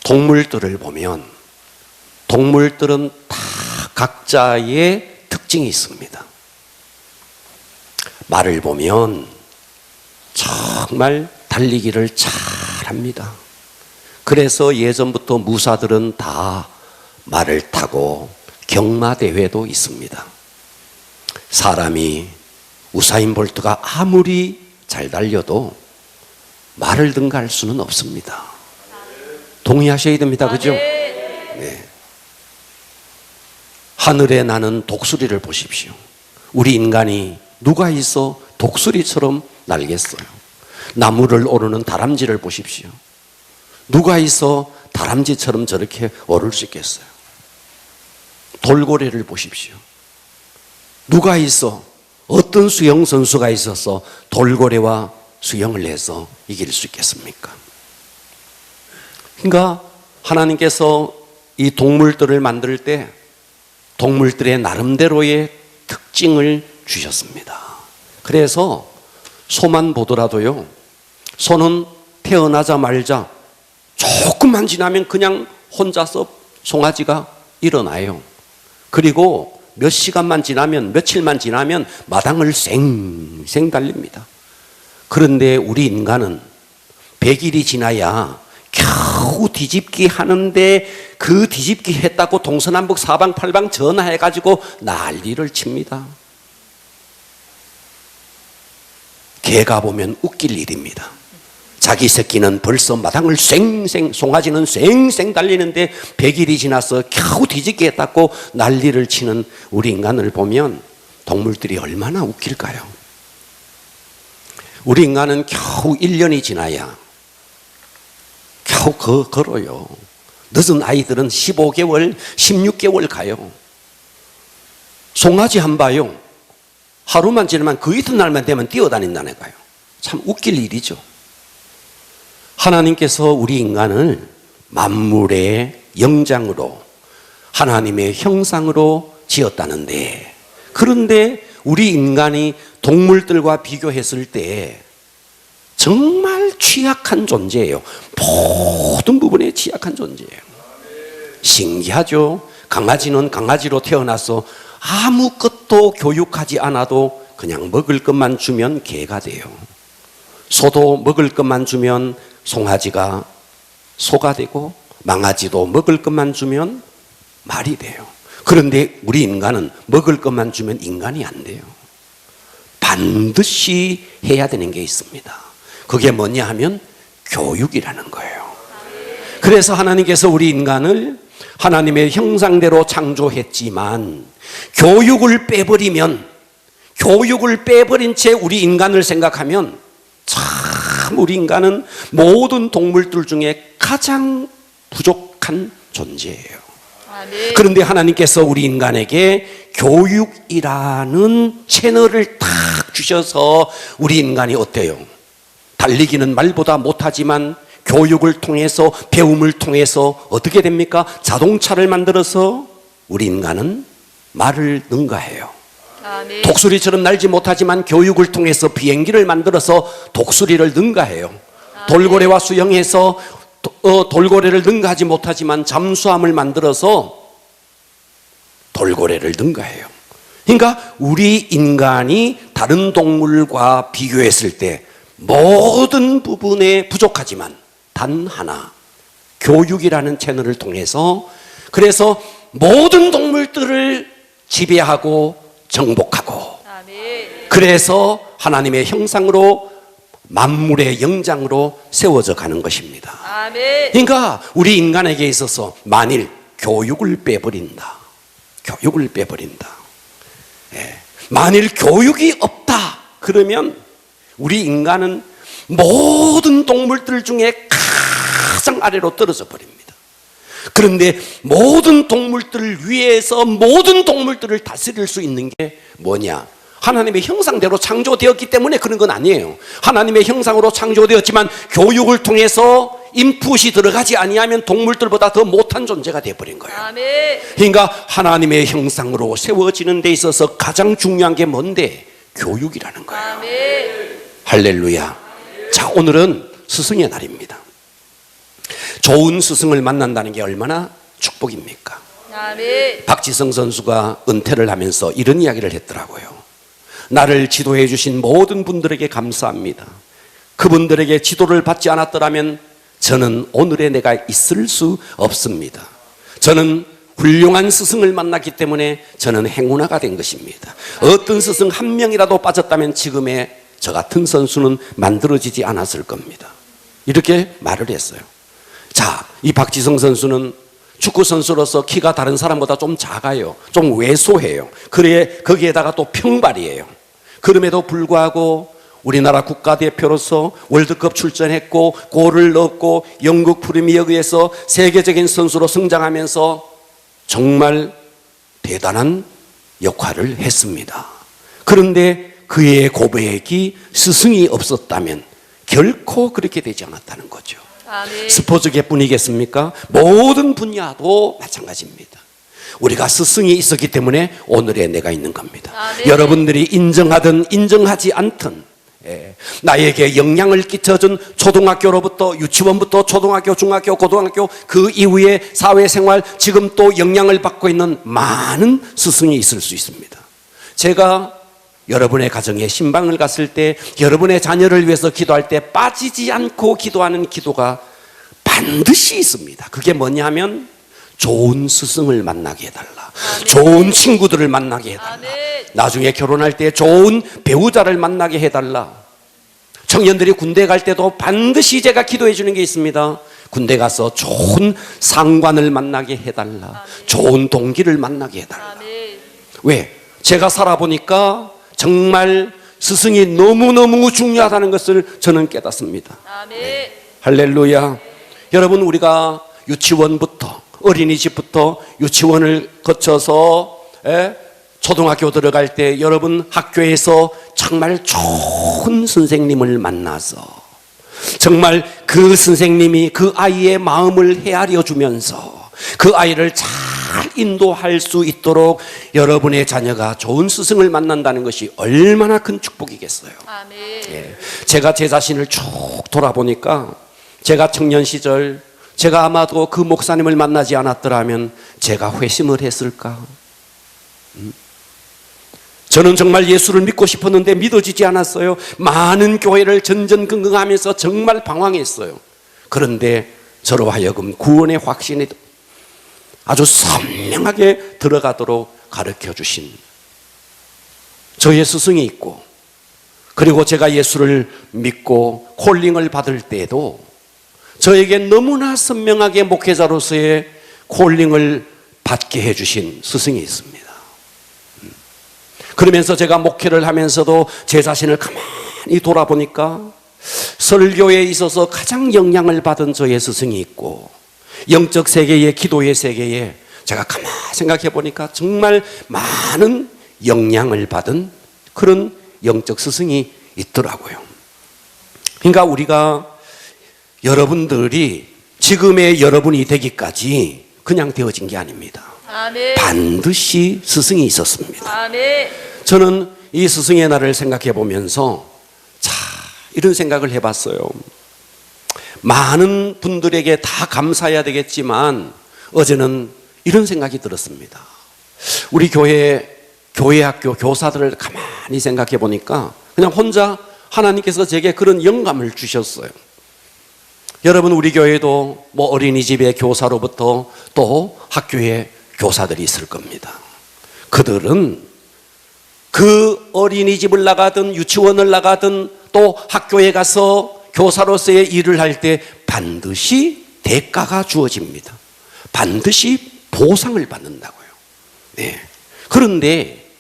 동물들을 보면 동물들은 다 각자의 특징이 있습니다. 말을 보면 정말 달리기를 잘합니다. 그래서 예전부터 무사들은 다 말을 타고 경마대회도 있습니다. 사람이 우사인 볼트가 아무리 잘 달려도 말을 능가할 수는 없습니다. 동의하셔야 됩니다. 그죠? 네. 하늘에 나는 독수리를 보십시오. 우리 인간이 누가 있어 독수리처럼 날겠어요? 나무를 오르는 다람쥐를 보십시오. 누가 있어 다람쥐처럼 저렇게 오를 수 있겠어요? 돌고래를 보십시오. 누가 있어 어떤 수영 선수가 있어서 돌고래와 수영을 해서 이길 수 있겠습니까? 그러니까 하나님께서 이 동물들을 만들 때 동물들의 나름대로의 특징을 주셨습니다. 그래서 소만 보더라도요, 소는 태어나자마자 조금만 지나면 그냥 혼자서 송아지가 일어나요. 그리고 몇 시간만 지나면, 며칠만 지나면 마당을 쌩쌩 달립니다. 그런데 우리 인간은 100일이 지나야 겨우 뒤집기 하는데 그 뒤집기 했다고 동서남북 사방팔방 전화해가지고 난리를 칩니다. 개가 보면 웃길 일입니다. 자기 새끼는 벌써 마당을 쌩쌩, 송아지는 쌩쌩 달리는데 100일이 지나서 겨우 뒤집기 했다고 난리를 치는 우리 인간을 보면 동물들이 얼마나 웃길까요? 우리 인간은 겨우 1년이 지나야 겨우 걸어요. 늦은 아이들은 15개월, 16개월 가요. 송아지 한 봐요. 하루만 지나면 그 이튿날만 되면 뛰어다닌다니까요. 참 웃길 일이죠. 하나님께서 우리 인간을 만물의 영장으로 하나님의 형상으로 지었다는데, 그런데 우리 인간이 동물들과 비교했을 때 정말 취약한 존재예요. 모든 부분에 취약한 존재예요. 신기하죠? 강아지는 강아지로 태어나서 아무것도 교육하지 않아도 그냥 먹을 것만 주면 개가 돼요. 소도 먹을 것만 주면 송아지가 소가 되고, 망아지도 먹을 것만 주면 말이 돼요. 그런데 우리 인간은 먹을 것만 주면 인간이 안 돼요. 반드시 해야 되는 게 있습니다. 그게 뭐냐 하면 교육이라는 거예요. 그래서 하나님께서 우리 인간을 하나님의 형상대로 창조했지만 교육을 빼버린 채 우리 인간을 생각하면 참 우리 인간은 모든 동물들 중에 가장 부족한 존재예요. 그런데 하나님께서 우리 인간에게 교육이라는 채널을 딱 주셔서 우리 인간이 어때요? 달리기는 말보다 못하지만 교육을 통해서, 배움을 통해서 어떻게 됩니까? 자동차를 만들어서 우리 인간은 말을 능가해요. 독수리처럼 날지 못하지만 교육을 통해서 비행기를 만들어서 독수리를 능가해요. 돌고래와 수영해서 돌고래를 능가하지 못하지만 잠수함을 만들어서 돌고래를 능가해요. 그러니까 우리 인간이 다른 동물과 비교했을 때 모든 부분에 부족하지만 단 하나, 교육이라는 채널을 통해서, 그래서 모든 동물들을 지배하고 정복하고, 그래서 하나님의 형상으로 만물의 영장으로 세워져 가는 것입니다. 그러니까 우리 인간에게 있어서 만일 교육을 빼버린다, 만일 교육이 없다 그러면 우리 인간은 모든 동물들 중에 가장 아래로 떨어져 버립니다. 그런데 모든 동물들 위에서 모든 동물들을 다스릴 수 있는 게 뭐냐? 하나님의 형상대로 창조되었기 때문에 그런 건 아니에요. 하나님의 형상으로 창조되었지만 교육을 통해서 인풋이 들어가지 아니하면 동물들보다 더 못한 존재가 되어버린 거예요. 그러니까 하나님의 형상으로 세워지는 데 있어서 가장 중요한 게 뭔데? 교육이라는 거예요. 할렐루야. 자, 오늘은 스승의 날입니다. 좋은 스승을 만난다는 게 얼마나 축복입니까? 아멘. 박지성 선수가 은퇴를 하면서 이런 이야기를 했더라고요. 나를 지도해 주신 모든 분들에게 감사합니다. 그분들에게 지도를 받지 않았더라면 저는 오늘의 내가 있을 수 없습니다. 저는 훌륭한 스승을 만났기 때문에 저는 행운아가 된 것입니다. 어떤 스승 한 명이라도 빠졌다면 지금의 저 같은 선수는 만들어지지 않았을 겁니다. 이렇게 말을 했어요. 자, 이 박지성 선수는 축구 선수로서 키가 다른 사람보다 좀 작아요. 좀 왜소해요. 그래 거기에다가 또 평발이에요. 그럼에도 불구하고 우리나라 국가대표로서 월드컵 출전했고 골을 넣었고 영국 프리미어리그에서 세계적인 선수로 성장하면서 정말 대단한 역할을 했습니다. 그런데 그의 고백이 스승이 없었다면 결코 그렇게 되지 않았다는 거죠. 아멘. 스포츠계뿐이겠습니까? 모든 분야도 마찬가지입니다. 우리가 스승이 있었기 때문에 오늘의 내가 있는 겁니다. 아멘. 여러분들이 인정하든 인정하지 않든 나에게 영향을 끼쳐준 초등학교로부터 유치원부터 초등학교, 중학교, 고등학교 그 이후에 사회생활 지금 또 영향을 받고 있는 많은 스승이 있을 수 있습니다. 제가 여러분의 가정에 신방을 갔을 때 여러분의 자녀를 위해서 기도할 때 빠지지 않고 기도하는 기도가 반드시 있습니다. 그게 뭐냐면 좋은 스승을 만나게 해달라. 아멘. 좋은 친구들을 만나게 해달라. 아멘. 나중에 결혼할 때 좋은 배우자를 만나게 해달라. 청년들이 군대 갈 때도 반드시 제가 기도해 주는 게 있습니다. 군대 가서 좋은 상관을 만나게 해달라. 아멘. 좋은 동기를 만나게 해달라. 아멘. 왜? 제가 살아보니까 정말 스승이 너무너무 중요하다는 것을 저는 깨닫습니다. 아멘. 할렐루야. 여러분, 우리가 유치원부터 어린이집부터 유치원을 거쳐서 초등학교 들어갈 때 여러분 학교에서 정말 좋은 선생님을 만나서 정말 그 선생님이 그 아이의 마음을 헤아려 주면서 그 아이를 잘 인도할 수 있도록 여러분의 자녀가 좋은 스승을 만난다는 것이 얼마나 큰 축복이겠어요. 아멘. 제가 제 자신을 쭉 돌아보니까 제가 청년 시절 제가 아마도 그 목사님을 만나지 않았더라면 제가 회심을 했을까? 저는 정말 예수를 믿고 싶었는데 믿어지지 않았어요. 많은 교회를 전전긍긍하면서 정말 방황했어요. 그런데 저로 하여금 구원의 확신이 아주 선명하게 들어가도록 가르쳐 주신 저의 스승이 있고, 그리고 제가 예수를 믿고 콜링을 받을 때에도 저에게 너무나 선명하게 목회자로서의 콜링을 받게 해주신 스승이 있습니다. 그러면서 제가 목회를 하면서도 제 자신을 가만히 돌아보니까 설교에 있어서 가장 영향을 받은 저의 스승이 있고, 영적 세계에, 기도의 세계에 제가 가만히 생각해 보니까 정말 많은 영향을 받은 그런 영적 스승이 있더라고요. 그러니까 우리가 여러분들이 지금의 여러분이 되기까지 그냥 되어진 게 아닙니다. 아멘. 반드시 스승이 있었습니다. 아멘. 저는 이 스승의 날을 생각해 보면서 이런 생각을 해봤어요. 많은 분들에게 다 감사해야 되겠지만 어제는 이런 생각이 들었습니다. 우리 교회 학교 교사들을 가만히 생각해 보니까 그냥 혼자 하나님께서 제게 그런 영감을 주셨어요. 여러분, 우리 교회도 뭐 어린이집의 교사로부터 또 학교의 교사들이 있을 겁니다. 그들은 그 어린이집을 나가든 유치원을 나가든 또 학교에 가서 교사로서의 일을 할 때 반드시 대가가 주어집니다. 반드시 보상을 받는다고요. 네. 그런데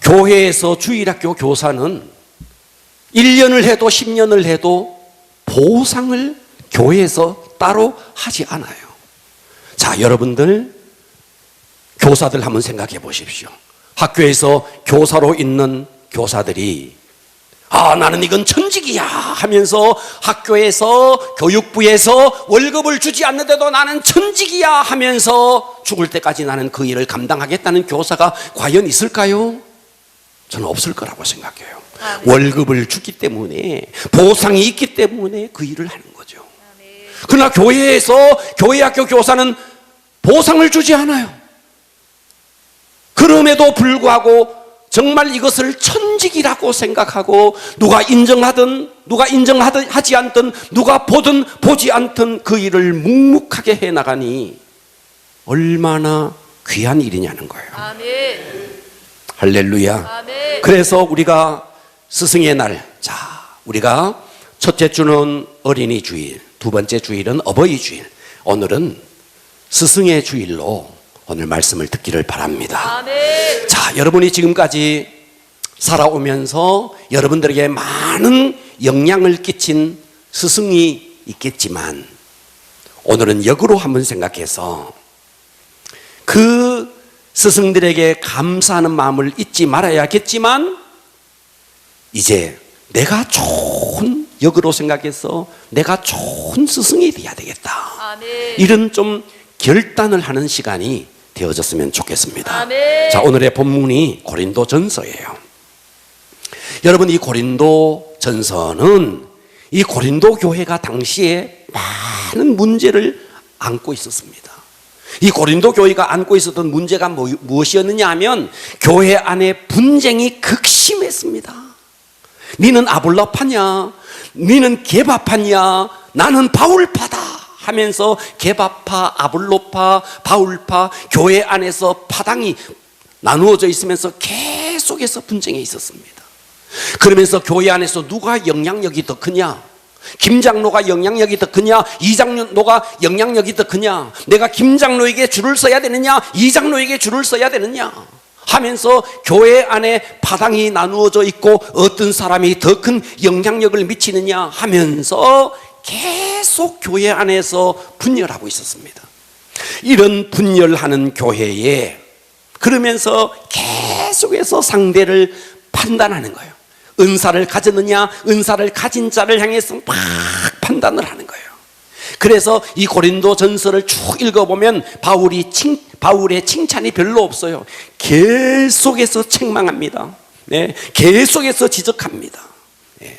교회에서 주일학교 교사는 1년을 해도 10년을 해도 보상을 교회에서 따로 하지 않아요. 자, 여러분들 교사들 한번 생각해 보십시오. 학교에서 교사로 있는 교사들이 나는 이건 천직이야 하면서 학교에서 교육부에서 월급을 주지 않는데도 나는 천직이야 하면서 죽을 때까지 나는 그 일을 감당하겠다는 교사가 과연 있을까요? 저는 없을 거라고 생각해요. 월급을 주기 때문에, 보상이 있기 때문에 그 일을 하는 거죠. 그러나 교회에서 교회 학교 교사는 보상을 주지 않아요. 그럼에도 불구하고 정말 이것을 천직이라고 생각하고 누가 인정하든 누가 인정하지 않든 누가 보든 보지 않든 그 일을 묵묵하게 해나가니 얼마나 귀한 일이냐는 거예요. 아멘. 할렐루야. 아멘. 그래서 우리가 스승의 날, 자, 우리가 첫째 주는 어린이 주일, 두 번째 주일은 어버이 주일, 오늘은 스승의 주일로 오늘 말씀을 듣기를 바랍니다. 아멘. 자, 여러분이 지금까지 살아오면서 여러분들에게 많은 영향을 끼친 스승이 있겠지만 오늘은 역으로 한번 생각해서 그 스승들에게 감사하는 마음을 잊지 말아야겠지만 이제 내가 좋은 역으로 생각해서 내가 좋은 스승이 돼야 되겠다. 아멘. 이런 좀 결단을 하는 시간이 되어졌으면 좋겠습니다. 아멘. 자, 오늘의 본문이 고린도 전서예요. 여러분, 이 고린도 전서는 이 고린도 교회가 당시에 많은 문제를 안고 있었습니다. 이 고린도 교회가 안고 있었던 문제가 무엇이었느냐 하면 교회 안에 분쟁이 극심했습니다. 니는 아볼로파냐, 니는 게바파냐, 나는 바울파다 하면서 게바파, 아볼로파, 바울파, 교회 안에서 파당이 나누어져 있으면서 계속해서 분쟁이 있었습니다. 그러면서 교회 안에서 누가 영향력이 더 크냐, 김 장로가 영향력이 더 크냐, 이 장로가 영향력이 더 크냐, 내가 김 장로에게 줄을 서야 되느냐, 이 장로에게 줄을 서야 되느냐 하면서 교회 안에 파당이 나누어져 있고 어떤 사람이 더 큰 영향력을 미치느냐 하면서 계속 교회 안에서 분열하고 있었습니다. 이런 분열하는 교회에 그러면서 계속해서 상대를 판단하는 거예요. 은사를 가졌느냐, 은사를 가진 자를 향해서 막 판단을 하는 거예요. 그래서 이 고린도 전서를 쭉 읽어보면 바울의 칭찬이 별로 없어요. 계속해서 책망합니다. 네, 계속해서 지적합니다. 네.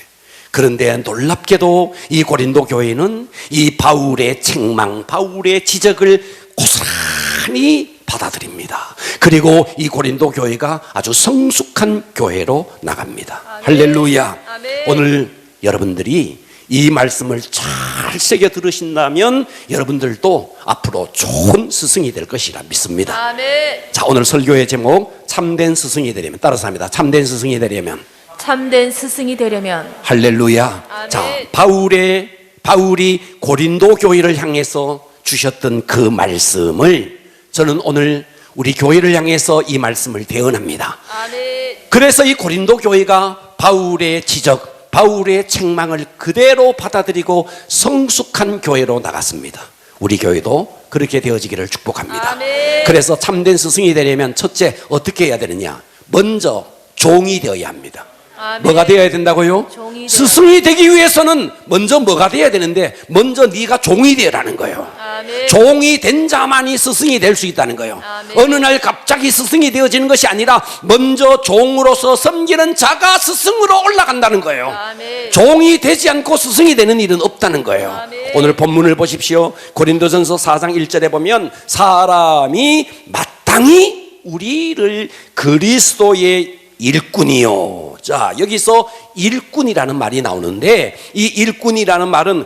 그런데 놀랍게도 이 고린도 교회는 이 바울의 책망, 바울의 지적을 고스란히 받아들입니다. 그리고 이 고린도 교회가 아주 성숙한 교회로 나갑니다. 아멘. 할렐루야. 아멘. 오늘 여러분들이 이 말씀을 잘 새겨 들으신다면 여러분들도 앞으로 좋은 스승이 될 것이라 믿습니다. 아멘. 자, 오늘 설교의 제목 참된 스승이 되려면, 따라서 합니다. 참된 스승이 되려면. 참된 스승이 되려면. 할렐루야. 아멘. 자, 바울이 고린도 교회를 향해서 주셨던 그 말씀을 저는 오늘 우리 교회를 향해서 이 말씀을 대언합니다. 아멘. 그래서 이 고린도 교회가 바울의 지적, 바울의 책망을 그대로 받아들이고 성숙한 교회로 나갔습니다. 우리 교회도 그렇게 되어지기를 축복합니다. 아멘. 그래서 참된 스승이 되려면 첫째 어떻게 해야 되느냐? 먼저 종이 되어야 합니다. 아멘. 뭐가 되어야 된다고요? 종이 스승이 되기 위해서는 먼저 뭐가 되어야 되는데 먼저 네가 종이 되라는 거예요. 아멘. 종이 된 자만이 스승이 될 수 있다는 거예요. 아멘. 어느 날 갑자기 스승이 되어지는 것이 아니라 먼저 종으로서 섬기는 자가 스승으로 올라간다는 거예요. 아멘. 종이 되지 않고 스승이 되는 일은 없다는 거예요. 아멘. 오늘 본문을 보십시오. 고린도전서 4장 1절에 보면 사람이 마땅히 우리를 그리스도의 일꾼이요. 자, 여기서 일꾼이라는 말이 나오는데 이 일꾼이라는 말은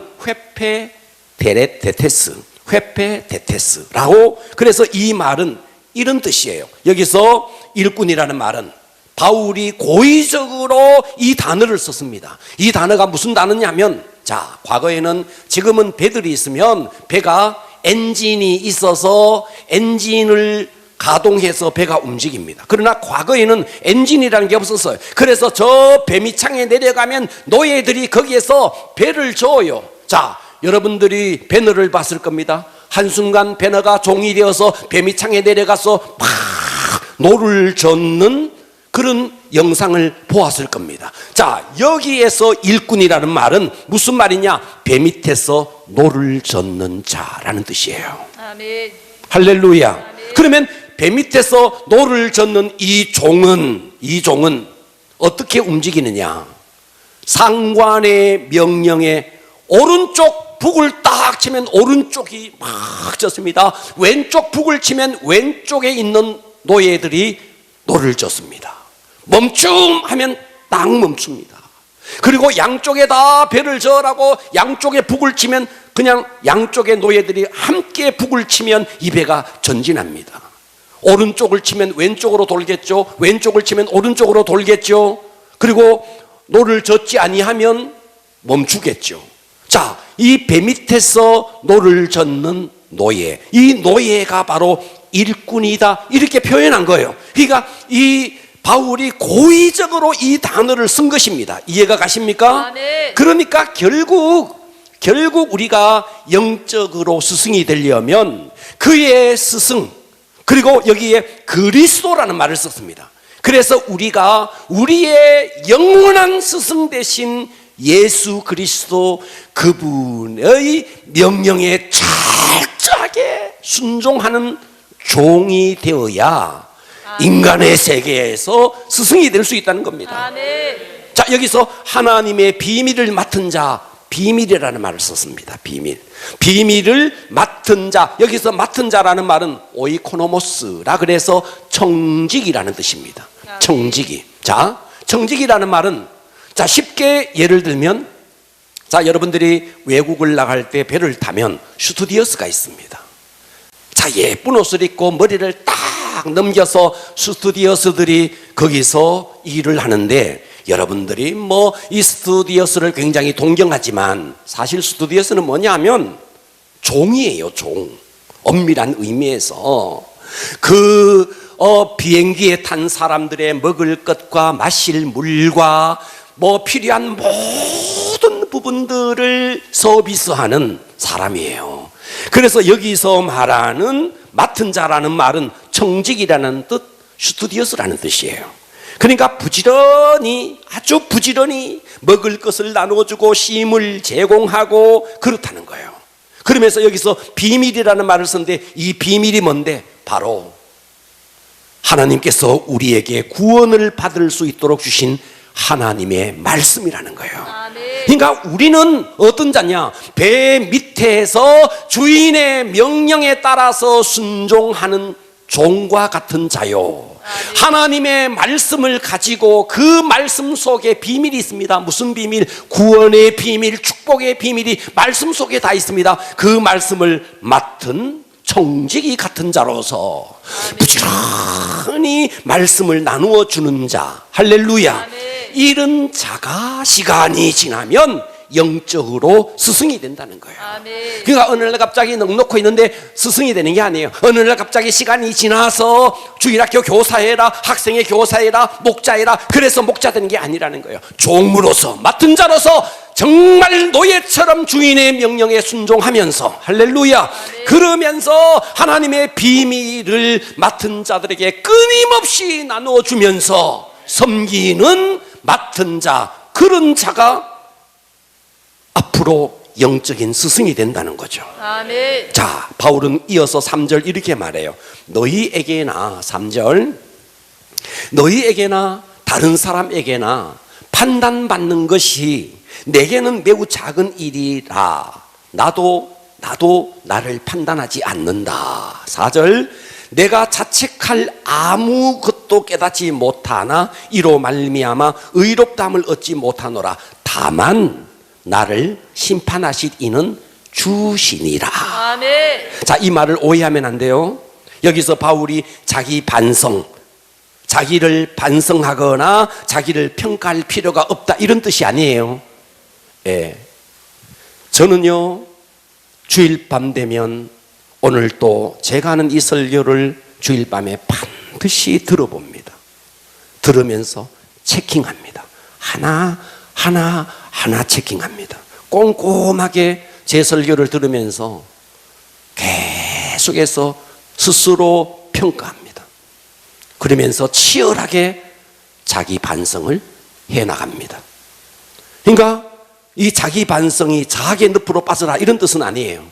회페데테스라고, 그래서 이 말은 이런 뜻이에요. 여기서 일꾼이라는 말은 바울이 고의적으로 이 단어를 썼습니다. 이 단어가 무슨 단어냐면, 자, 과거에는, 지금은 배들이 있으면 배가 엔진이 있어서 엔진을 가동해서 배가 움직입니다. 그러나 과거에는 엔진이라는 게 없었어요. 그래서 저 배미창에 내려가면 노예들이 거기에서 배를 저어요. 자, 여러분들이 배너를 봤을 겁니다. 한순간 배너가 종이 되어서 배미창에 내려가서 막 노를 젓는 그런 영상을 보았을 겁니다. 자, 여기에서 일꾼이라는 말은 무슨 말이냐? 배 밑에서 노를 젓는 자라는 뜻이에요. 아멘. 할렐루야. 아멘. 그러면 배 밑에서 노를 젓는 이 종은 어떻게 움직이느냐? 상관의 명령에 오른쪽 북을 딱 치면 오른쪽이 막 졌습니다. 왼쪽 북을 치면 왼쪽에 있는 노예들이 노를 졌습니다. 멈춤하면 딱 멈춥니다. 그리고 양쪽에 다 배를 저으라고 양쪽에 북을 치면 그냥 양쪽의 노예들이 함께 북을 치면 이 배가 전진합니다. 오른쪽을 치면 왼쪽으로 돌겠죠. 왼쪽을 치면 오른쪽으로 돌겠죠. 그리고 노를 젓지 아니하면 멈추겠죠. 자, 이 배 밑에서 노를 젓는 노예, 이 노예가 바로 일꾼이다, 이렇게 표현한 거예요. 그러니까 이 바울이 고의적으로 이 단어를 쓴 것입니다. 이해가 가십니까? 아, 네. 그러니까 결국 우리가 영적으로 스승이 되려면 그의 스승, 그리고 여기에 그리스도라는 말을 썼습니다. 그래서 우리가 우리의 영원한 스승 되신 예수 그리스도 그분의 명령에 철저하게 순종하는 종이 되어야 인간의 세계에서 스승이 될 수 있다는 겁니다. 아, 네. 자, 여기서 하나님의 비밀을 맡은 자, 비밀이라는 말을 썼습니다. 비밀을 맡은 자, 여기서 맡은 자라는 말은 오이코노모스라 그래서 청직이라는 뜻입니다. 청직이. 자, 청직이라는 말은, 자, 쉽게 예를 들면, 자, 여러분들이 외국을 나갈 때 배를 타면 슈투디어스가 있습니다. 자, 예쁜 옷을 입고 머리를 딱 넘겨서 스튜디오스들이 거기서 일을 하는데, 여러분들이 뭐 이 스튜디오스를 굉장히 동경하지만 사실 스튜디오스는 뭐냐면 종이에요. 종. 엄밀한 의미에서 비행기에 탄 사람들의 먹을 것과 마실 물과 뭐 필요한 모든 부분들을 서비스하는 사람이에요. 그래서 여기서 말하는 맡은 자라는 말은 청직이라는 뜻, 슈투디오스라는 뜻이에요. 그러니까 아주 부지런히 먹을 것을 나눠주고 쉼을 제공하고 그렇다는 거예요. 그러면서 여기서 비밀이라는 말을 썼는데, 이 비밀이 뭔데? 바로 하나님께서 우리에게 구원을 받을 수 있도록 주신 하나님의 말씀이라는 거예요. 아, 네. 그러니까 우리는 어떤 자냐? 배 밑에서 주인의 명령에 따라서 순종하는 종과 같은 자요. 하나님의 말씀을 가지고 그 말씀 속에 비밀이 있습니다. 무슨 비밀? 구원의 비밀, 축복의 비밀이 말씀 속에 다 있습니다. 그 말씀을 맡은 청직이 같은 자로서 부지런히 말씀을 나누어 주는 자, 할렐루야. 이런 자가 시간이 지나면 영적으로 스승이 된다는 거예요. 아멘. 그러니까 어느 날 갑자기 넉넉히 있는데 스승이 되는 게 아니에요. 어느 날 갑자기 시간이 지나서 주일학교 교사해라, 학생의 교사해라, 목자해라, 그래서 목자 되는 게 아니라는 거예요. 종으로서, 맡은 자로서 정말 노예처럼 주인의 명령에 순종하면서, 할렐루야, 그러면서 하나님의 비밀을 맡은 자들에게 끊임없이 나누어주면서 섬기는 맡은 자, 그런 자가 앞으로 영적인 스승이 된다는 거죠. 아멘. 자, 바울은 이어서 3절 이렇게 말해요. 너희에게나, 3절, 너희에게나 다른 사람에게나 판단받는 것이 내게는 매우 작은 일이라 나도 나를 판단하지 않는다. 4절, 내가 자책할 아무것도 깨닫지 못하나 이로 말미암아 의롭다함을 얻지 못하노라. 다만 나를 심판하실 이는 주시니라. 아멘. 자, 이 말을 오해하면 안 돼요. 여기서 바울이 자기 반성, 자기를 반성하거나 자기를 평가할 필요가 없다, 이런 뜻이 아니에요. 예. 저는요, 주일 밤 되면 오늘 또 제가 하는 이 설교를 주일 밤에 반드시 들어봅니다. 들으면서 체킹합니다. 하나 체킹합니다. 꼼꼼하게 제 설교를 들으면서 계속해서 스스로 평가합니다. 그러면서 치열하게 자기 반성을 해나갑니다. 그러니까 이 자기 반성이 자학의 늪으로 빠져라, 이런 뜻은 아니에요.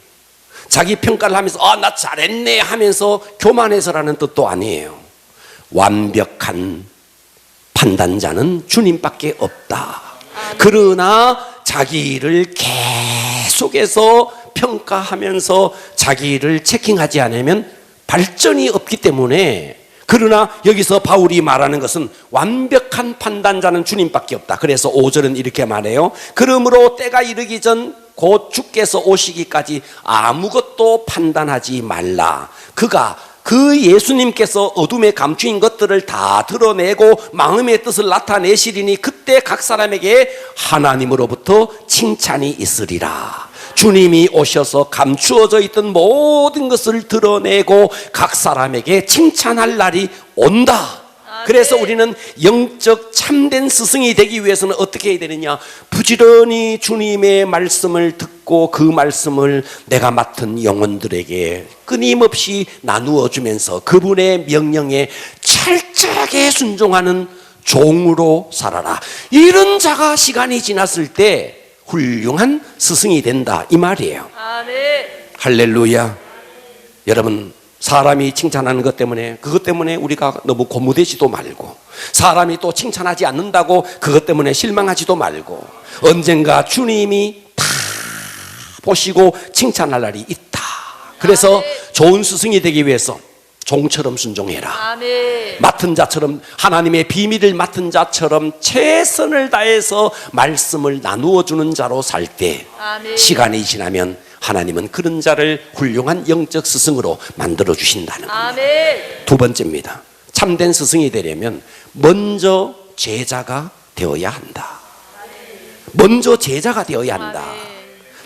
자기 평가를 하면서 나 잘했네 하면서 교만해서라는 뜻도 아니에요. 완벽한 판단자는 주님밖에 없다. 그러나 자기를 속에서 평가하면서 자기를 체킹하지 않으면 발전이 없기 때문에, 그러나 여기서 바울이 말하는 것은 완벽한 판단자는 주님밖에 없다. 그래서 5절은 이렇게 말해요. 그러므로 때가 이르기 전 곧 주께서 오시기까지 아무것도 판단하지 말라. 그 예수님께서 어둠에 감추인 것들을 다 드러내고 마음의 뜻을 나타내시리니 그때 각 사람에게 하나님으로부터 칭찬이 있으리라. 주님이 오셔서 감추어져 있던 모든 것을 드러내고 각 사람에게 칭찬할 날이 온다. 그래서 우리는 영적 참된 스승이 되기 위해서는 어떻게 해야 되느냐? 부지런히 주님의 말씀을 듣고 그 말씀을 내가 맡은 영혼들에게 끊임없이 나누어 주면서 그분의 명령에 철저하게 순종하는 종으로 살아라. 이런 자가 시간이 지났을 때 훌륭한 스승이 된다, 이 말이에요. 아멘. 할렐루야. 여러분, 사람이 칭찬하는 것 때문에, 그것 때문에 우리가 너무 고무되지도 말고, 사람이 또 칭찬하지 않는다고 그것 때문에 실망하지도 말고, 언젠가 주님이 다 보시고 칭찬할 날이 있다. 그래서 좋은 스승이 되기 위해서 종처럼 순종해라. 아멘. 맡은 자처럼, 하나님의 비밀을 맡은 자처럼 최선을 다해서 말씀을 나누어 주는 자로 살 때, 시간이 지나면 하나님은 그런 자를 훌륭한 영적 스승으로 만들어 주신다는 겁니다. 아멘. 두 번째입니다. 참된 스승이 되려면 먼저 제자가 되어야 한다. 먼저 제자가 되어야 한다.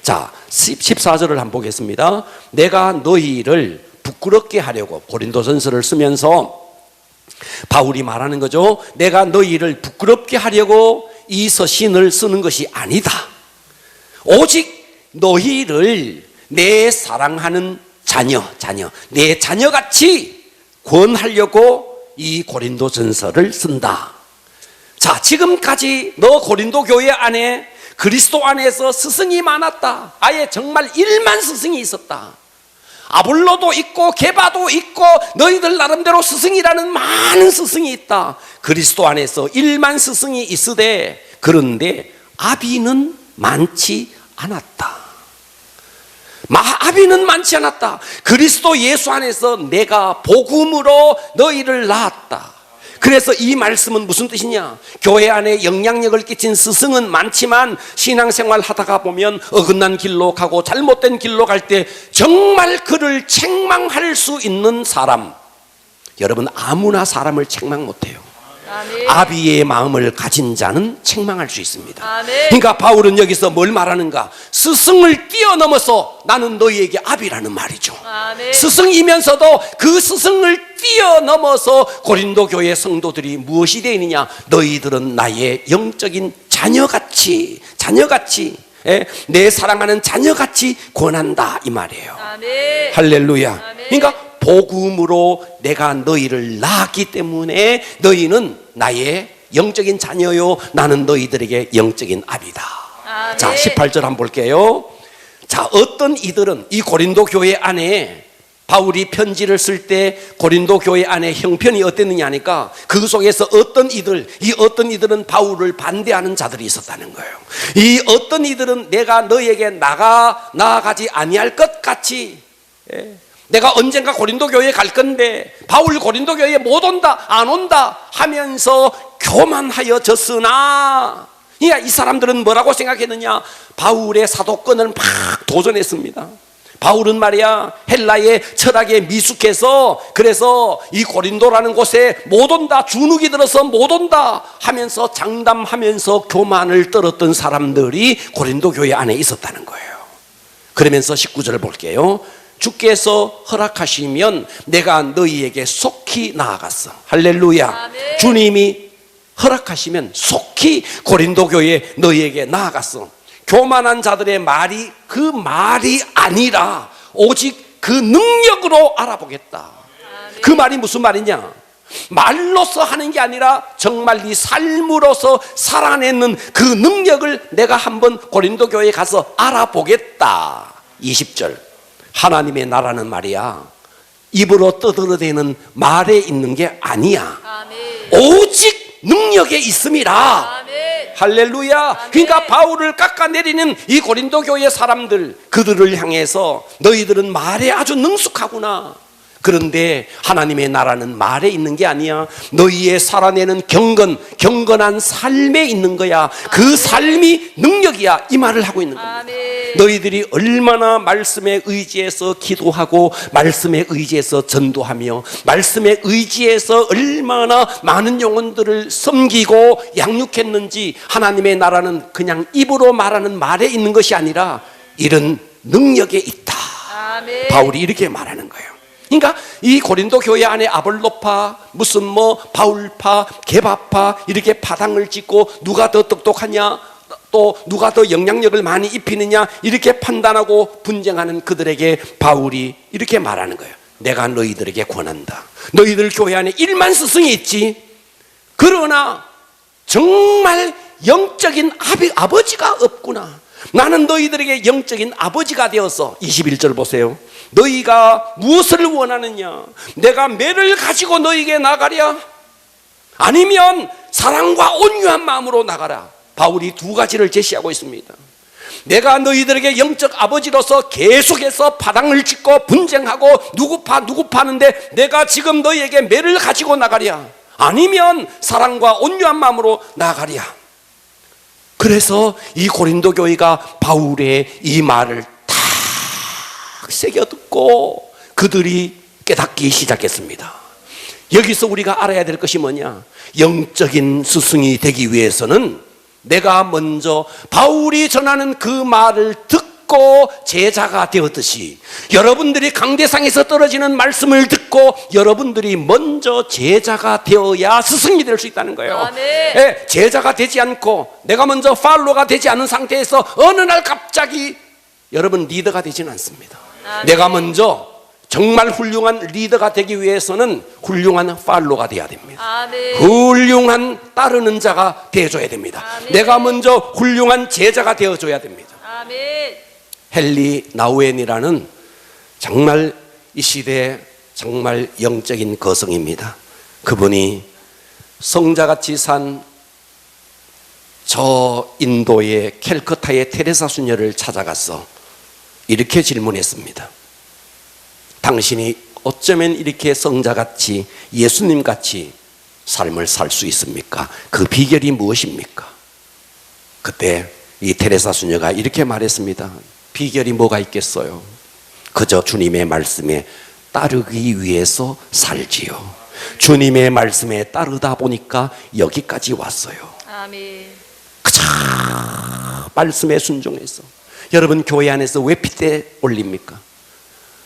자, 14절을 한번 보겠습니다. 내가 너희를 부끄럽게 하려고, 고린도전서를 쓰면서 바울이 말하는 거죠. 내가 너희를 부끄럽게 하려고 이 서신을 쓰는 것이 아니다. 오직 너희를 내 사랑하는 자녀, 내 자녀같이 권하려고 이 고린도전서를 쓴다. 자, 지금까지 너 고린도 교회 안에 그리스도 안에서 스승이 많았다. 아예 정말 1만 스승이 있었다. 아볼로도 있고 게바도 있고 너희들 나름대로 스승이라는 많은 스승이 있다. 그리스도 안에서 1만 스승이 있으되, 그런데 아비는 많지 않았다. 아비는 많지 않았다. 그리스도 예수 안에서 내가 복음으로 너희를 낳았다. 그래서 이 말씀은 무슨 뜻이냐? 교회 안에 영향력을 끼친 스승은 많지만 신앙생활 하다가 보면 어긋난 길로 가고 잘못된 길로 갈 때 정말 그를 책망할 수 있는 사람, 여러분, 아무나 사람을 책망 못해요. 아멘. 아비의 마음을 가진 자는 책망할 수 있습니다. 아멘. 그러니까 바울은 여기서 뭘 말하는가? 스승을 뛰어넘어서 나는 너희에게 아비라는 말이죠. 아멘. 스승이면서도 그 스승을 뛰어넘어서 고린도 교회 성도들이 무엇이 되느냐? 너희들은 나의 영적인 자녀같이 내 사랑하는 자녀같이 권한다, 이 말이에요. 아멘. 할렐루야. 아멘. 그러니까 복음으로 내가 너희를 낳았기 때문에 너희는 나의 영적인 자녀요, 나는 너희들에게 영적인 아비다. 아멘. 자, 18절 한번 볼게요. 자, 어떤 이들은 이 고린도 교회 안에 바울이 편지를 쓸 때 고린도 교회 안에 형편이 어땠느냐 하니까 그 속에서 어떤 이들은 바울을 반대하는 자들이 있었다는 거예요. 이 어떤 이들은 내가 너희에게 나아가지 아니할 것 같이, 내가 언젠가 고린도 교회에 갈 건데 바울 고린도 교회에 못 온다, 안 온다 하면서 교만하여졌으나, 이 사람들은 뭐라고 생각했느냐? 바울의 사도권을 막 도전했습니다. 바울은 말이야, 헬라의 철학에 미숙해서, 그래서 이 고린도라는 곳에 못 온다, 주눅이 들어서 못 온다 하면서 장담하면서 교만을 떨었던 사람들이 고린도 교회 안에 있었다는 거예요. 그러면서 19절을 볼게요. 주께서 허락하시면 내가 너희에게 속히 나아갔어. 할렐루야. 아멘. 주님이 허락하시면 속히 고린도 교회에 너희에게 나아갔어. 교만한 자들의 말이 그 말이 아니라 오직 그 능력으로 알아보겠다. 그 말이 무슨 말이냐? 말로서 하는 게 아니라 정말 네 삶으로서 살아내는 그 능력을 내가 한번 고린도 교회에 가서 알아보겠다. 20절. 하나님의 나라는 말이야, 입으로 떠들어대는 말에 있는 게 아니야. 아멘. 오직 능력에 있음이라. 아멘. 할렐루야. 그러니까 바울을 깎아내리는 이 고린도 교회 사람들, 그들을 향해서 너희들은 말에 아주 능숙하구나. 그런데 하나님의 나라는 말에 있는 게 아니야. 너희의 살아내는 경건한 삶에 있는 거야. 그 삶이 능력이야. 이 말을 하고 있는 겁니다. 너희들이 얼마나 말씀에 의지해서 기도하고 말씀에 의지해서 전도하며 말씀에 의지해서 얼마나 많은 영혼들을 섬기고 양육했는지, 하나님의 나라는 그냥 입으로 말하는 말에 있는 것이 아니라 이런 능력에 있다. 바울이 이렇게 말하는 거예요. 그러니까 이 고린도 교회 안에 아볼로파, 무슨 뭐 바울파, 게바파 이렇게 파당을 짓고 누가 더 똑똑하냐, 또 누가 더 영향력을 많이 입히느냐 이렇게 판단하고 분쟁하는 그들에게 바울이 이렇게 말하는 거예요. 내가 너희들에게 권한다. 너희들 교회 안에 1만 스승이 있지. 그러나 정말 영적인 아버지가 없구나. 나는 너희들에게 영적인 아버지가 되어서, 21절 보세요. 너희가 무엇을 원하느냐? 내가 매를 가지고 너희에게 나가랴? 아니면 사랑과 온유한 마음으로 나가라? 바울이 두 가지를 제시하고 있습니다. 내가 너희들에게 영적 아버지로서 계속해서 파당을 짓고 분쟁하고 누구 파는데 내가 지금 너희에게 매를 가지고 나가랴? 아니면 사랑과 온유한 마음으로 나가랴? 그래서 이 고린도 교회가 바울의 이 말을 다 새겨 듣고 그들이 깨닫기 시작했습니다. 여기서 우리가 알아야 될 것이 뭐냐? 영적인 스승이 되기 위해서는 내가 먼저 바울이 전하는 그 말을 듣고 제자가 되었듯이, 여러분들이 강대상에서 떨어지는 말씀을 듣고 여러분들이 먼저 제자가 되어야 스승이 될 수 있다는 거예요. 네, 제자가 되지 않고 내가 먼저 팔로가 되지 않은 상태에서 어느 날 갑자기 여러분 리더가 되지는 않습니다. 내가 먼저 정말 훌륭한 리더가 되기 위해서는 훌륭한 팔로가 돼야 됩니다. 훌륭한 따르는 자가 되어줘야 됩니다. 내가 먼저 훌륭한 제자가 되어줘야 됩니다. 헨리 나우엔이라는 정말 이 시대의 정말 영적인 거성입니다. 그분이 성자같이 산 저 인도의 캘커타의 테레사 수녀를 찾아가서 이렇게 질문했습니다. 당신이 어쩌면 이렇게 성자같이 예수님같이 삶을 살 수 있습니까? 그 비결이 무엇입니까? 그때 이 테레사 수녀가 이렇게 말했습니다. 비결이 뭐가 있겠어요? 그저 주님의 말씀에 따르기 위해서 살지요. 주님의 말씀에 따르다 보니까 여기까지 왔어요. 그저 말씀에 순종해서. 여러분, 교회 안에서 왜 핏대 올립니까?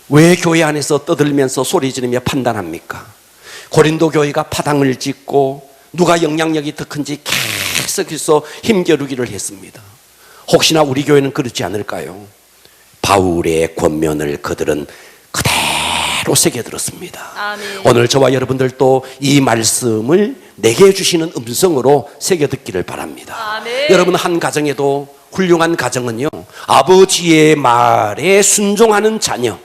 왜 교회 안에서 떠들면서 소리 지르며 판단합니까? 고린도 교회가 파당을 짓고 누가 영향력이 더 큰지 계속해서 힘겨루기를 했습니다. 혹시나 우리 교회는 그렇지 않을까요? 바울의 권면을 그들은 그대로 새겨들었습니다. 오늘 저와 여러분들도 이 말씀을 내게 주시는 음성으로 새겨듣기를 바랍니다. 여러분, 한 가정에도 훌륭한 가정은요, 아버지의 말에 순종하는 자녀,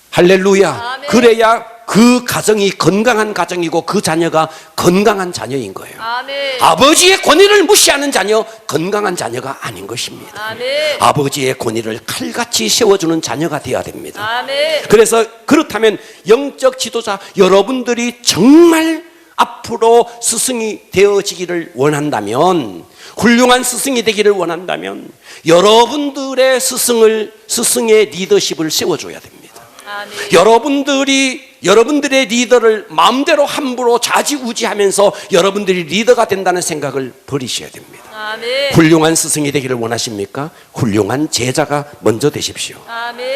할렐루야. 그래야 그 가정이 건강한 가정이고 그 자녀가 건강한 자녀인 거예요. 아버지의 권위를 무시하는 자녀, 건강한 자녀가 아닌 것입니다. 아버지의 권위를 칼같이 세워주는 자녀가 되어야 됩니다. 그래서 그렇다면 영적 지도자 여러분들이 정말 앞으로 스승이 되어지기를 원한다면, 훌륭한 스승이 되기를 원한다면 여러분들의 스승의 리더십을 세워줘야 됩니다. 여러분들의 리더를 마음대로 함부로 좌지우지하면서 여러분들이 리더가 된다는 생각을 버리셔야 됩니다. 훌륭한 스승이 되기를 원하십니까? 훌륭한 제자가 먼저 되십시오.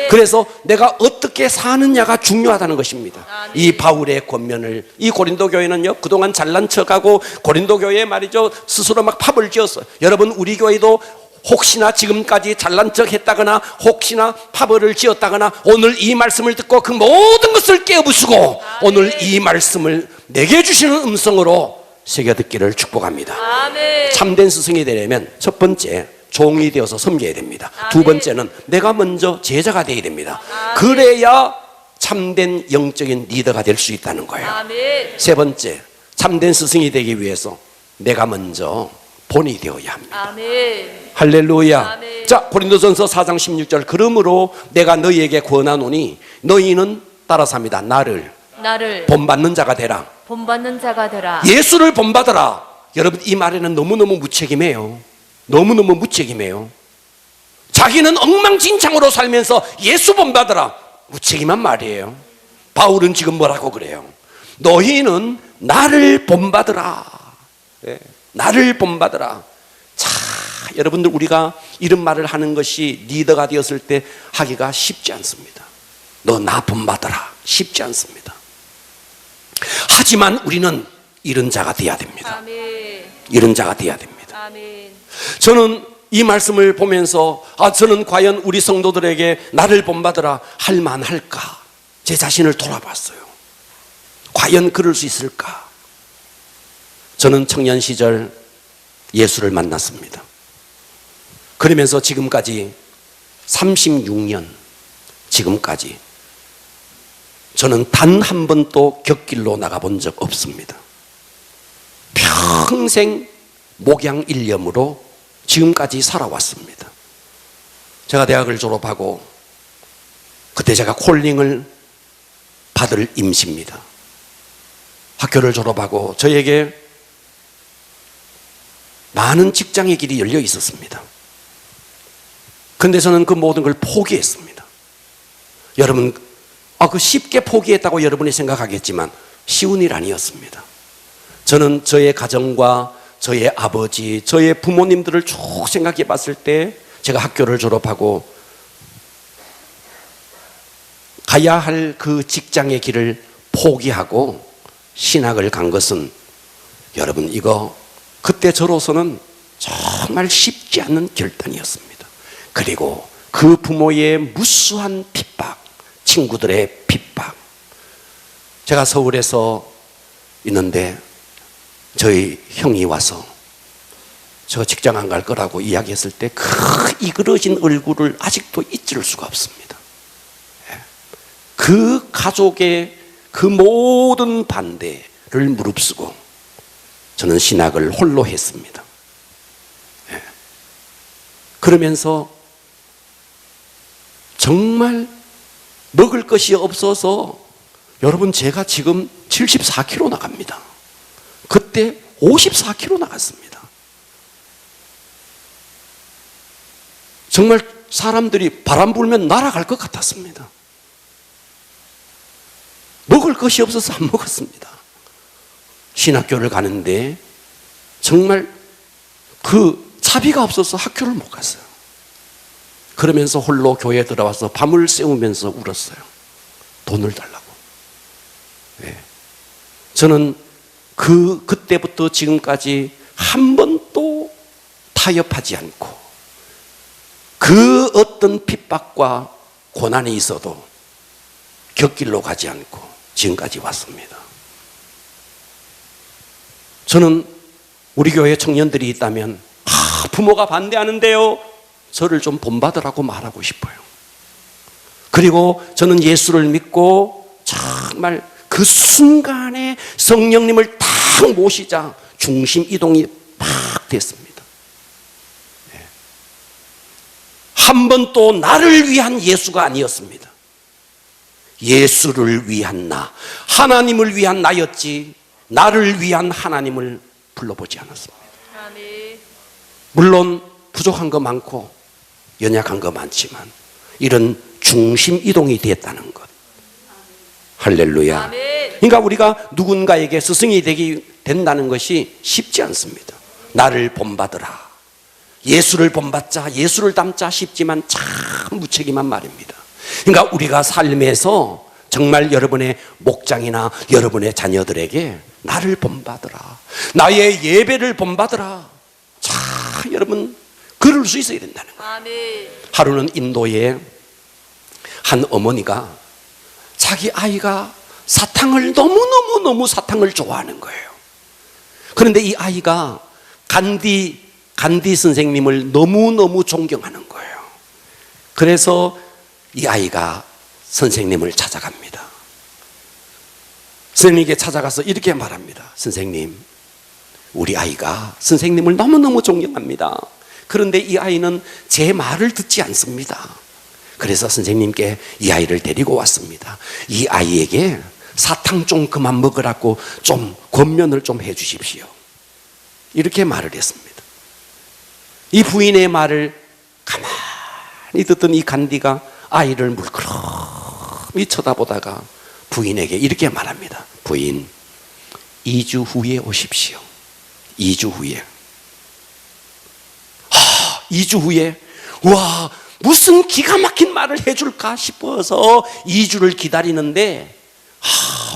그래서 내가 어떻게 사느냐가 중요하다는 것입니다. 이 바울의 권면을, 이 고린도 교회는요, 그동안 잘난 척하고 고린도 교회에 말이죠, 스스로 막 팝을 지었어요. 여러분, 우리 교회도 혹시나 지금까지 잘난 척 했다거나 혹시나 파벌을 지었다거나 오늘 이 말씀을 듣고 그 모든 것을 깨어부수고 오늘 이 말씀을 내게 주시는 음성으로 새겨듣기를 축복합니다. 참된 스승이 되려면 첫 번째, 종이 되어서 섬겨야 됩니다. 두 번째는 내가 먼저 제자가 되어야 됩니다. 그래야 참된 영적인 리더가 될 수 있다는 거예요. 세 번째, 참된 스승이 되기 위해서 내가 먼저 본이 되어야 합니다. 아멘. 할렐루야. 아멘. 자, 고린도전서 4장 16절. 그러므로 내가 너희에게 권하노니 너희는 따라서 합니다. 나를 본받는 자가 되라. 본받는 자가 되라. 예수를 본받으라. 여러분, 이 말에는 너무너무 무책임해요. 너무너무 무책임해요. 자기는 엉망진창으로 살면서 예수 본받으라. 무책임한 말이에요. 바울은 지금 뭐라고 그래요? 너희는 나를 본받으라. 네. 나를 본받으라. 자, 여러분들, 우리가 이런 말을 하는 것이 리더가 되었을 때 하기가 쉽지 않습니다. 너 나 본받으라. 쉽지 않습니다. 하지만 우리는 이런 자가 되어야 됩니다. 아멘. 이런 자가 되어야 됩니다. 아멘. 저는 이 말씀을 보면서 저는 과연 우리 성도들에게 나를 본받으라 할 만할까? 제 자신을 돌아봤어요. 과연 그럴 수 있을까? 저는 청년 시절 예수를 만났습니다. 그러면서 지금까지 36년 지금까지 저는 단 한 번도 곁길로 나가본 적 없습니다. 평생 목양일념으로 지금까지 살아왔습니다. 제가 대학을 졸업하고 그때 제가 콜링을 받을 임시입니다. 학교를 졸업하고 저에게 많은 직장의 길이 열려 있었습니다. 그런데 저는 그 모든 걸 포기했습니다. 여러분, 그 쉽게 포기했다고 여러분이 생각하겠지만 쉬운 일 아니었습니다. 저는 저의 가정과 저의 아버지, 저의 부모님들을 쭉 생각해 봤을 때 제가 학교를 졸업하고 가야 할 그 직장의 길을 포기하고 신학을 간 것은 여러분, 이거 그때 저로서는 정말 쉽지 않은 결단이었습니다. 그리고 그 부모의 무수한 핍박, 친구들의 핍박. 제가 서울에서 있는데 저희 형이 와서 저 직장 안 갈 거라고 이야기했을 때 그 이그러진 얼굴을 아직도 잊을 수가 없습니다. 그 가족의 그 모든 반대를 무릅쓰고 저는 신학을 홀로 했습니다. 그러면서 정말 먹을 것이 없어서 여러분, 제가 지금 74kg 나갑니다. 그때 54kg 나갔습니다. 정말 사람들이 바람 불면 날아갈 것 같았습니다. 먹을 것이 없어서 안 먹었습니다. 신학교를 가는데 정말 그 차비가 없어서 학교를 못 갔어요. 그러면서 홀로 교회에 들어와서 밤을 새우면서 울었어요. 돈을 달라고. 네. 저는 그때부터 지금까지 한 번도 타협하지 않고 그 어떤 핍박과 고난이 있어도 곁길로 가지 않고 지금까지 왔습니다. 저는 우리 교회 청년들이 있다면 부모가 반대하는데요, 저를 좀 본받으라고 말하고 싶어요. 그리고 저는 예수를 믿고 정말 그 순간에 성령님을 탁 모시자 중심 이동이 팍 됐습니다. 한 번도 나를 위한 예수가 아니었습니다. 예수를 위한 나, 하나님을 위한 나였지 나를 위한 하나님을 불러보지 않았습니다. 아멘. 물론 부족한 거 많고 연약한 거 많지만 이런 중심 이동이 됐다는 것. 할렐루야. 아멘. 그러니까 우리가 누군가에게 스승이 된다는 것이 쉽지 않습니다. 나를 본받으라, 예수를 본받자, 예수를 닮자 쉽지만 참 무책임한 말입니다. 그러니까 우리가 삶에서 정말 여러분의 목장이나 여러분의 자녀들에게 나를 본받으라, 나의 예배를 본받으라. 자, 여러분, 그럴 수 있어야 된다는 거예요. 아멘. 하루는 인도에 한 어머니가 자기 아이가 사탕을 너무 사탕을 좋아하는 거예요. 그런데 이 아이가 간디 선생님을 너무 존경하는 거예요. 그래서 이 아이가 선생님을 찾아갑니다. 선생님에게 찾아가서 이렇게 말합니다. 선생님, 우리 아이가 선생님을 너무너무 존경합니다. 그런데 이 아이는 제 말을 듣지 않습니다. 그래서 선생님께 이 아이를 데리고 왔습니다. 이 아이에게 사탕 좀 그만 먹으라고 좀 권면을 좀 해 주십시오. 이렇게 말을 했습니다. 이 부인의 말을 가만히 듣던 이 간디가 아이를 물끄러미 쳐다보다가 부인에게 이렇게 말합니다. 부인, 2주 후에 오십시오. 2주 후에. 2주 후에, 와, 무슨 기가 막힌 말을 해줄까 싶어서 2주를 기다리는데,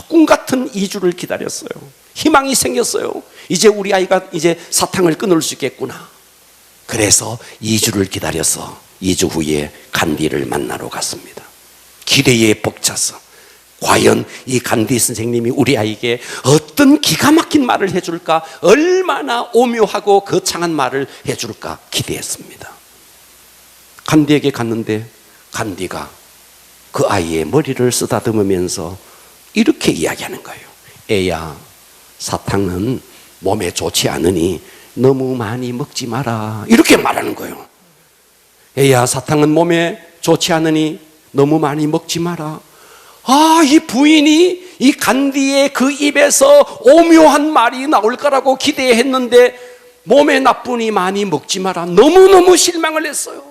꿈 같은 2주를 기다렸어요. 희망이 생겼어요. 이제 우리 아이가 이제 사탕을 끊을 수 있겠구나. 그래서 2주를 기다려서 2주 후에 간디를 만나러 갔습니다. 기대에 벅차서 과연 이 간디 선생님이 우리 아이에게 어떤 기가 막힌 말을 해줄까, 얼마나 오묘하고 거창한 말을 해줄까 기대했습니다. 간디에게 갔는데 간디가 그 아이의 머리를 쓰다듬으면서 이렇게 이야기하는 거예요. 애야, 사탕은 몸에 좋지 않으니 너무 많이 먹지 마라. 이렇게 말하는 거예요. 애야, 사탕은 몸에 좋지 않으니 너무 많이 먹지 마라. 이 부인이 이 간디의 그 입에서 오묘한 말이 나올 거라고 기대했는데 몸에 나쁘니 많이 먹지 마라. 너무너무 실망을 했어요.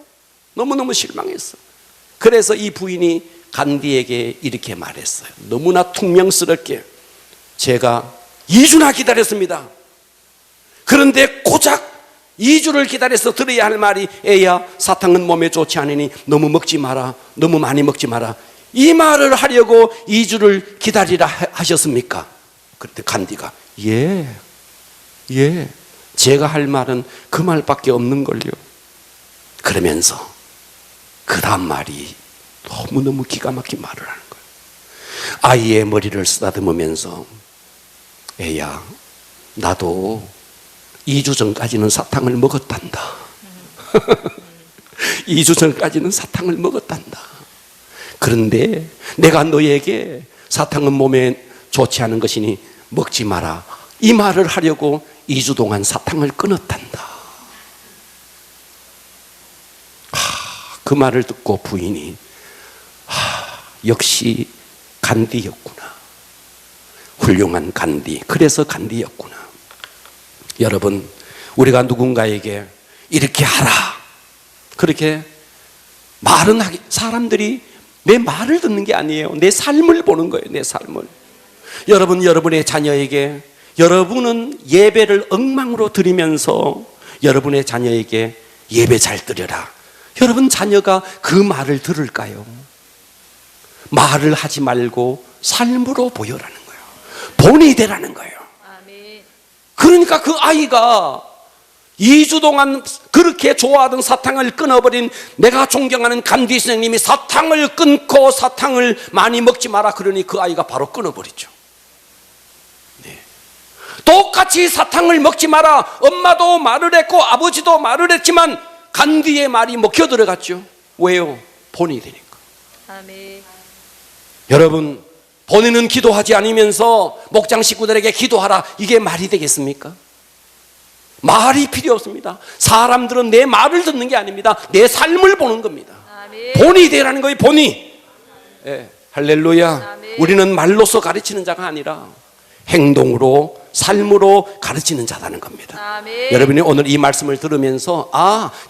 너무너무 실망했어요. 그래서 이 부인이 간디에게 이렇게 말했어요. 너무나 퉁명스럽게, 제가 2주나 기다렸습니다. 그런데 고작 2주를 기다려서 들어야 할 말이, 애야, 사탕은 몸에 좋지 않으니 너무 먹지 마라. 너무 많이 먹지 마라. 이 말을 하려고 2주를 기다리라 하셨습니까? 그때 간디가 예, 제가 할 말은 그 말밖에 없는걸요. 그러면서 그 다음 말이 너무너무 기가 막힌 말을 하는 거예요. 아이의 머리를 쓰다듬으면서, 애야, 나도 2주 전까지는 사탕을 먹었단다. 2주 전까지는 사탕을 먹었단다. 그런데 내가 너에게 사탕은 몸에 좋지 않은 것이니 먹지 마라, 이 말을 하려고 2주 동안 사탕을 끊었단다. 그 말을 듣고 부인이 역시 간디였구나. 훌륭한 간디. 그래서 간디였구나. 여러분, 우리가 누군가에게 이렇게 하라, 그렇게 말은 하기, 사람들이 내 말을 듣는 게 아니에요. 내 삶을 보는 거예요. 내 삶을. 여러분, 여러분의 자녀에게, 여러분은 예배를 엉망으로 드리면서 여러분의 자녀에게 예배 잘 드려라, 여러분 자녀가 그 말을 들을까요? 말을 하지 말고 삶으로 보여라는 거예요. 본이 되라는 거예요. 아멘. 그러니까 그 아이가 2주 동안 그렇게 좋아하던 사탕을 끊어버린, 내가 존경하는 간디 선생님이 사탕을 끊고 사탕을 많이 먹지 마라 그러니 그 아이가 바로 끊어버리죠. 네. 똑같이 사탕을 먹지 마라, 엄마도 말을 했고 아버지도 말을 했지만 간디의 말이 먹혀 들어갔죠. 왜요? 본이 되니까. 아멘. 여러분, 본인은 기도하지 않으면서 목장 식구들에게 기도하라, 이게 말이 되겠습니까? 말이 필요 없습니다. 사람들은 내 말을 듣는 게 아닙니다. 내 삶을 보는 겁니다. 아멘. 본이 되라는 거예요. 본이. 예, 할렐루야. 아멘. 우리는 말로서 가르치는 자가 아니라 행동으로, 삶으로 가르치는 자라는 겁니다. 아멘. 여러분이 오늘 이 말씀을 들으면서,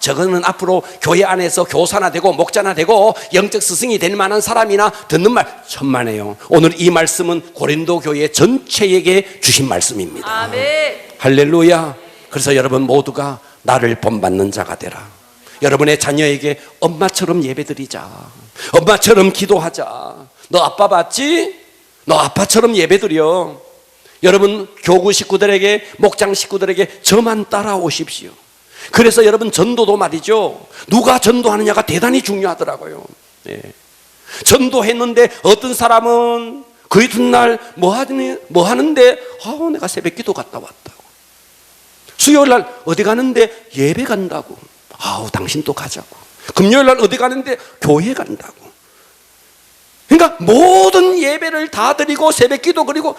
저거는 앞으로 교회 안에서 교사나 되고 목자나 되고 영적 스승이 될 만한 사람이나 듣는 말, 천만에요. 오늘 이 말씀은 고린도 교회 전체에게 주신 말씀입니다. 아멘. 할렐루야. 그래서 여러분 모두가 나를 본받는 자가 되라. 여러분의 자녀에게 엄마처럼 예배드리자, 엄마처럼 기도하자. 너 아빠 봤지? 너 아빠처럼 예배드려. 여러분 교구 식구들에게, 목장 식구들에게 저만 따라오십시오. 그래서 여러분 전도도 말이죠, 누가 전도하느냐가 대단히 중요하더라고요. 예. 전도했는데 어떤 사람은 그 이튿날 뭐 하는데, 내가 새벽 기도 갔다 왔다고. 수요일 날 어디 가는데 예배 간다고. 당신도 가자고. 금요일 날 어디 가는데 교회 간다고. 그러니까 모든 예배를 다 드리고 새벽 기도 그리고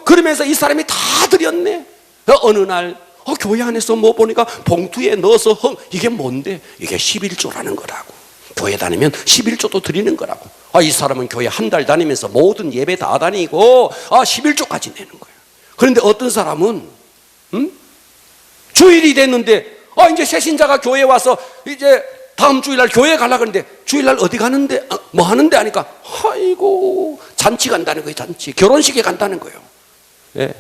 그러면서 이 사람이 다 드렸네. 어느 날 교회 안에서 뭐 보니까 봉투에 넣어서 이게 뭔데? 이게 11조라는 거라고. 교회 다니면 11조도 드리는 거라고. 이 사람은 교회 한 달 다니면서 모든 예배 다 다니고 11조까지 내는 거예요. 그런데 어떤 사람은 주일이 됐는데 이제 새신자가 교회에 와서 이제 다음 주일날 교회 가려고 하는데 주일날 어디 가는데 뭐 하는데 하니까 아이고 잔치 간다는 거예요. 잔치 결혼식에 간다는 거예요. 예.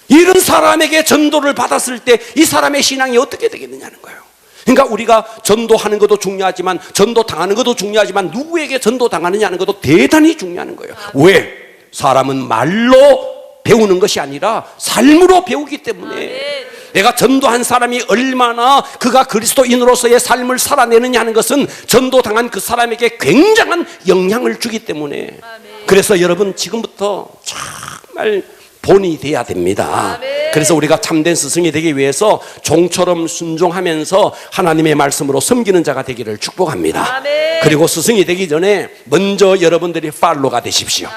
이런 사람에게 전도를 받았을 때 이 사람의 신앙이 어떻게 되겠느냐는 거예요. 그러니까 우리가 전도하는 것도 중요하지만 전도 당하는 것도 중요하지만 누구에게 전도 당하느냐 하는 것도 대단히 중요한 거예요. 왜? 사람은 말로 배우는 것이 아니라 삶으로 배우기 때문에 내가 전도한 사람이 얼마나 그가 그리스도인으로서의 삶을 살아내느냐 하는 것은 전도당한 그 사람에게 굉장한 영향을 주기 때문에 그래서 여러분 지금부터 정말 본이 돼야 됩니다. 그래서 우리가 참된 스승이 되기 위해서 종처럼 순종하면서 하나님의 말씀으로 섬기는 자가 되기를 축복합니다. 그리고 스승이 되기 전에 먼저 여러분들이 팔로가 되십시오.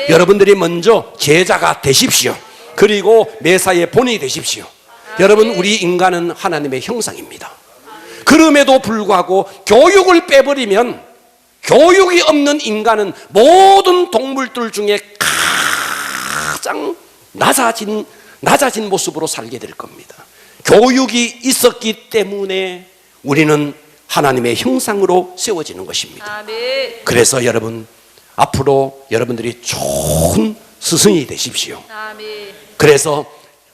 여러분들이 먼저 제자가 되십시오. 그리고 매사의 본이 되십시오. 여러분 우리 인간은 하나님의 형상입니다. 그럼에도 불구하고 교육을 빼버리면 교육이 없는 인간은 모든 동물들 중에 가장 낮아진 모습으로 살게 될 겁니다. 교육이 있었기 때문에 우리는 하나님의 형상으로 세워지는 것입니다. 그래서 여러분 앞으로 여러분들이 좋은 스승이 되십시오. 그래서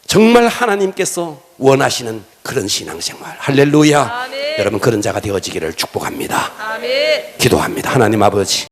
정말 하나님께서 원하시는 그런 신앙생활 할렐루야 여러분 그런 자가 되어지기를 축복합니다. 기도합니다. 하나님 아버지